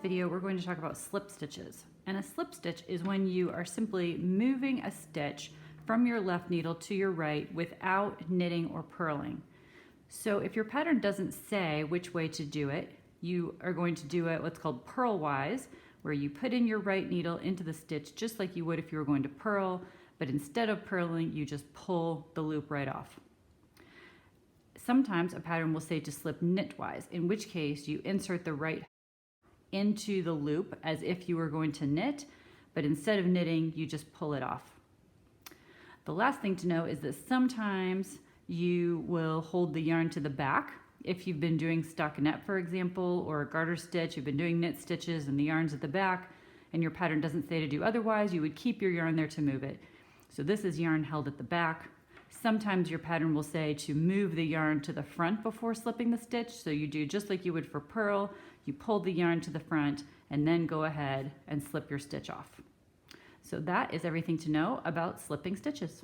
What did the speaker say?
video, we're going to talk about slip stitches. And a slip stitch is when you are simply moving a stitch from your left needle to your right without knitting or purling. So if your pattern doesn't say which way to do it, you are going to do it what's called purlwise, where you put in your right needle into the stitch just like you would if you were going to purl, but instead of purling, you just pull the loop right off. Sometimes a pattern will say to slip knitwise, in which case you insert the right into the loop as if you were going to knit, but instead of knitting, you just pull it off. The last thing to know is that sometimes you will hold the yarn to the back. If you've been doing stockinette, for example, or a garter stitch, you've been doing knit stitches and the yarn's at the back, and your pattern doesn't say to do otherwise, you would keep your yarn there to move it. So this is yarn held at the back. Sometimes your pattern will say to move the yarn to the front before slipping the stitch. So you do just like you would for purl, you pull the yarn to the front and then go ahead and slip your stitch off. So that is everything to know about slipping stitches.